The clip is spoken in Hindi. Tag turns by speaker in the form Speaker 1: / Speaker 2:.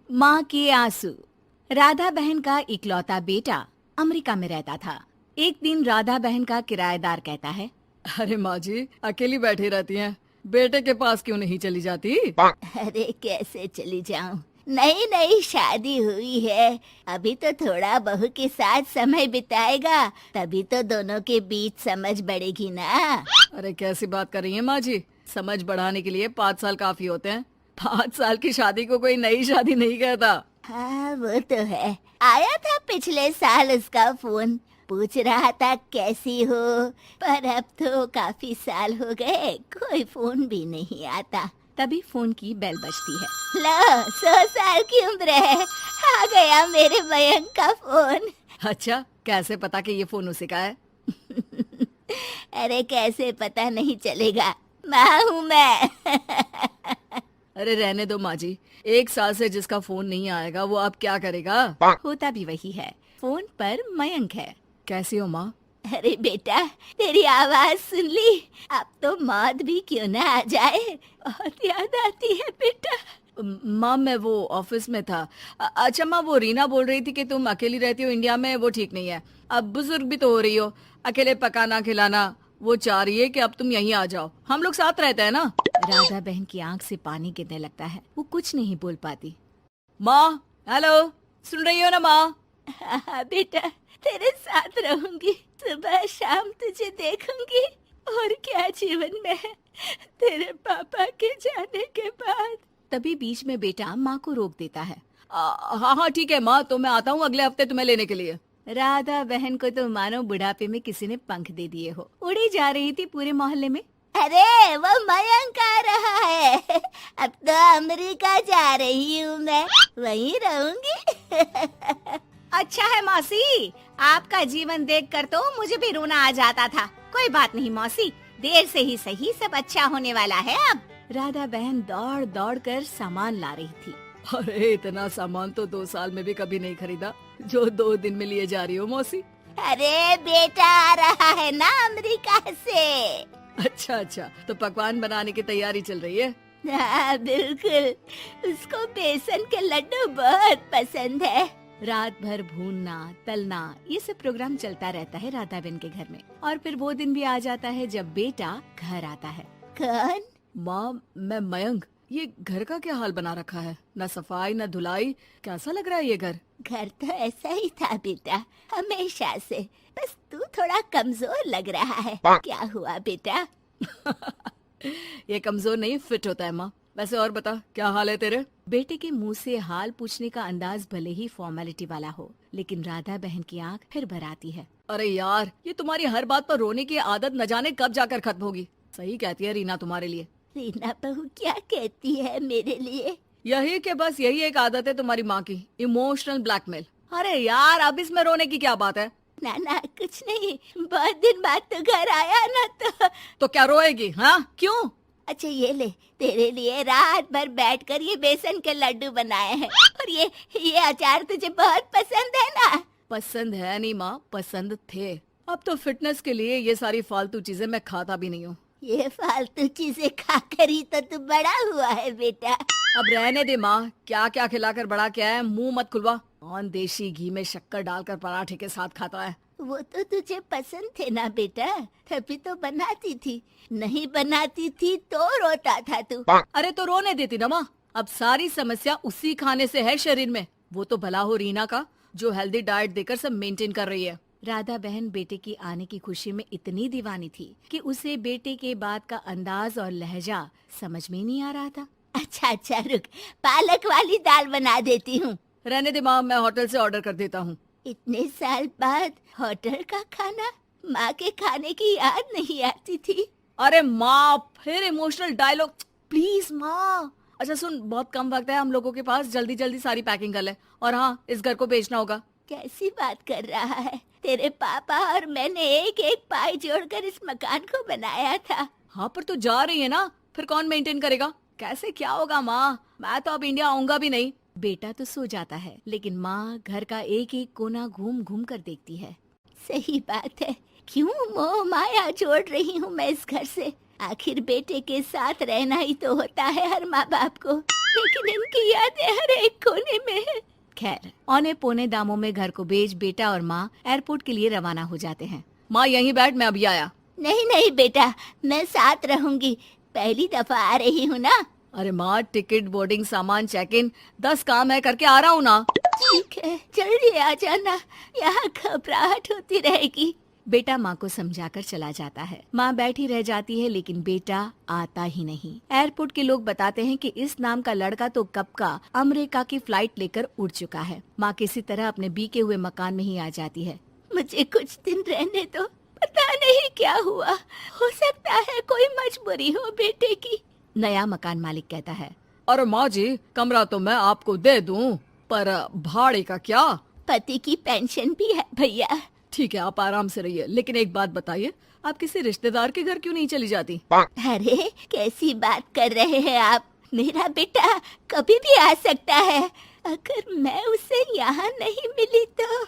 Speaker 1: माँ के आंसू। राधा बहन का इकलौता बेटा अमेरिका में रहता था। एक दिन राधा बहन का किराएदार कहता है,
Speaker 2: अरे माँ जी अकेली बैठी रहती हैं, बेटे के पास क्यों नहीं चली जाती?
Speaker 3: अरे कैसे चली जाऊं, नई नई शादी हुई है। अभी तो थोड़ा बहू के साथ समय बिताएगा, तभी तो दोनों के बीच समझ बढ़ेगी ना।
Speaker 2: अरे कैसी बात कर रही हैं माँ जी, समझ बढ़ाने के लिए 5 साल काफी होते हैं। 5 साल की शादी को कोई नई शादी नहीं कहता।
Speaker 3: हाँ वो तो है। आया था पिछले साल उसका फोन, पूछ रहा था कैसी हो, पर अब तो काफी साल हो गए, कोई फोन भी नहीं आता।
Speaker 1: तभी फोन की बेल बजती है।
Speaker 3: लो 100 साल की उम्र है, आ गया मेरे मयंक का फोन।
Speaker 2: अच्छा, कैसे पता कि ये फोन उसी का है?
Speaker 3: अरे कैसे पता नहीं चलेगा, माँ हूँ मैं।
Speaker 2: अरे रहने दो माँ जी, 1 साल से जिसका फोन नहीं आएगा वो अब क्या करेगा?
Speaker 1: होता भी वही है। फोन पर मयंक है।
Speaker 2: कैसी हो माँ?
Speaker 3: अरे बेटा, तेरी आवाज सुन ली, अब तो मौत भी क्यों ना आ जाए, बहुत याद आती है बेटा।
Speaker 2: माँ मैं वो ऑफिस में था। अच्छा माँ, वो रीना बोल रही थी कि तुम अकेली रहती हो इंडिया में, वो ठीक नहीं है। अब बुजुर्ग भी तो हो रही हो, अकेले पकाना खिलाना, वो चाह रही है कि अब तुम यहीं आ जाओ, हम लोग साथ रहते हैं ना।
Speaker 1: राधा बहन की आंख से पानी गिरने लगता है। वो कुछ नहीं बोल पाती।
Speaker 2: माँ हेलो, सुन रही हो ना माँ?
Speaker 3: हाँ बेटा, तेरे साथ रहूंगी, सुबह शाम तुझे देखूंगी, और क्या जीवन में है तेरे पापा के जाने के बाद।
Speaker 1: तभी बीच में बेटा माँ को रोक देता है।
Speaker 2: हाँ हाँ ठीक है माँ, तो मैं आता हूँ अगले हफ्ते तुम्हें लेने के लिए।
Speaker 1: राधा बहन को तो मानो बुढ़ापे में किसी ने पंख दे दिए हो। उड़ी जा रही थी पूरे मोहल्ले में।
Speaker 3: अरे वो मयंक आ रहा है, अब तो अमेरिका जा रही हूँ मैं, वहीं रहूंगी।
Speaker 1: अच्छा है मौसी, आपका जीवन देखकर तो मुझे भी रोना आ जाता था। कोई बात नहीं मौसी, देर से ही सही, सब अच्छा होने वाला है अब। राधा बहन दौड़ दौड़ कर सामान ला रही थी।
Speaker 2: अरे इतना सामान तो 2 साल में भी कभी नहीं खरीदा जो 2 दिन में लिए जा रही हो मौसी।
Speaker 3: अरे बेटा आ रहा है ना अमेरिका से।
Speaker 2: अच्छा अच्छा, तो पकवान बनाने की तैयारी चल रही है?
Speaker 3: हाँ बिल्कुल, उसको बेसन के लड्डू बहुत पसंद है।
Speaker 1: रात भर भूनना तलना ये सब प्रोग्राम चलता रहता है राधा बहन के घर में। और फिर वो दिन भी आ जाता है जब बेटा घर आता है।
Speaker 3: कौन?
Speaker 2: माँ मैं मयंक। ये घर का क्या हाल बना रखा है, न सफाई न धुलाई, कैसा लग रहा है ये घर?
Speaker 3: घर तो ऐसा ही था बेटा, हमेशा से, बस तू थोड़ा कमजोर लग रहा है। क्या हुआ बेटा?
Speaker 2: ये कमजोर नहीं, फिट होता है माँ। वैसे और बता, क्या हाल है तेरे?
Speaker 1: बेटे के मुंह से हाल पूछने का अंदाज भले ही फॉर्मेलिटी वाला हो, लेकिन राधा बहन की आंख फिर भर आती है।
Speaker 2: अरे यार, ये तुम्हारी हर बात पर रोने की आदत न जाने कब जाकर खत्म होगी। सही कहती है रीना तुम्हारे लिए।
Speaker 3: रीना बहू क्या कहती है मेरे लिए?
Speaker 2: यही के बस यही एक आदत है तुम्हारी माँ की, इमोशनल ब्लैकमेल। अरे यार, अब इसमें रोने की क्या बात है?
Speaker 3: ना ना कुछ नहीं, बहुत दिन बाद तो घर आया ना,
Speaker 2: तो क्या रोएगी? हाँ क्यों?
Speaker 3: अच्छा ये ले, तेरे लिए रात भर बैठकर ये बेसन के लड्डू बनाए हैं, और ये अचार तुझे बहुत पसंद है ना?
Speaker 2: पसंद है नहीं माँ, पसंद थे। अब तो फिटनेस के लिए ये सारी फालतू चीजें मैं खाता भी नहीं हूँ।
Speaker 3: ये फालतू चीजें खाकर ही तो तू बड़ा हुआ है बेटा।
Speaker 2: अब रहने दे माँ, क्या क्या खिलाकर बड़ा किया है, मुंह मत खुलवा। कौन देशी घी में शक्कर डालकर पराठे के साथ खाता है?
Speaker 3: वो तो तुझे पसंद थे ना बेटा, तभी तो बनाती थी, नहीं बनाती थी तो रोता था तू।
Speaker 2: अरे तो रोने देती ना माँ, अब सारी समस्या उसी खाने से है शरीर में। वो तो भला हो रीना का, जो हेल्दी डाइट देकर सब मेंटेन कर रही है।
Speaker 1: राधा बहन बेटे की आने की खुशी में इतनी दीवानी थी कि उसे बेटे के बात का अंदाज और लहजा समझ में नहीं आ रहा था।
Speaker 3: अच्छा अच्छा रुक, पालक वाली दाल बना देती हूँ।
Speaker 2: रहने दे माँ, मैं होटल से ऑर्डर कर देता हूँ।
Speaker 3: इतने साल बाद होटल का खाना, माँ के खाने की याद नहीं आती थी।
Speaker 2: अरे माँ, फिर इमोशनल डायलॉग, प्लीज माँ। अच्छा सुन, बहुत कम वक्त है हम लोगों के पास, जल्दी जल्दी सारी पैकिंग कर ले। और हाँ, इस घर को बेचना होगा।
Speaker 3: कैसी बात कर रहा है, तेरे पापा और मैंने एक एक पाई जोड़कर इस मकान को बनाया था।
Speaker 2: हाँ पर तू जा रही है ना, फिर कौन मेंटेन करेगा? कैसे क्या होगा माँ, मैं तो अब इंडिया आऊंगा भी नहीं।
Speaker 1: बेटा तो सो जाता है, लेकिन माँ घर का एक एक कोना घूम घूम कर देखती है।
Speaker 3: सही बात है, क्यों मोह माया जोड़ रही हूँ मैं इस घर से? आखिर बेटे के साथ रहना ही तो होता है हर माँ बाप को। लेकिन इनकी यादें हर एक कोने में है।
Speaker 1: खैर, औने पौने दामों में घर को बेच बेटा और माँ एयरपोर्ट के लिए रवाना हो जाते हैं।
Speaker 2: माँ यहीं बैठ, मैं अभी आया।
Speaker 3: नहीं नहीं बेटा, मैं साथ रहूंगी, पहली दफा आ रही हूँ ना।
Speaker 2: अरे माँ, टिकट, बोर्डिंग, सामान, चेक इन, 10 काम है, करके आ रहा हूँ ना।
Speaker 3: ठीक है, जल्दी आ जाना, यहाँ घबराहट होती रहेगी।
Speaker 1: बेटा माँ को समझाकर चला जाता है। माँ बैठी रह जाती है लेकिन बेटा आता ही नहीं। एयरपोर्ट के लोग बताते हैं कि इस नाम का लड़का तो कब का अमेरिका की फ्लाइट लेकर उड़ चुका है। माँ किसी तरह अपने बीके हुए मकान में ही आ जाती है।
Speaker 3: मुझे कुछ दिन रहने दो, पता नहीं क्या हुआ, हो सकता है कोई मजबूरी हो बेटे की।
Speaker 1: नया मकान मालिक कहता है।
Speaker 2: अरे माँ जी, कमरा तो मैं आपको दे दूँ, पर भाड़े का क्या?
Speaker 3: पति की पेंशन भी है भैया।
Speaker 2: ठीक है, आप आराम से रहिए, लेकिन एक बात बताइए, आप किसी रिश्तेदार के घर क्यों नहीं चली जाती?
Speaker 3: अरे कैसी बात कर रहे हैं आप, मेरा बेटा कभी भी आ सकता है। अगर मैं उसे यहाँ नहीं मिली तो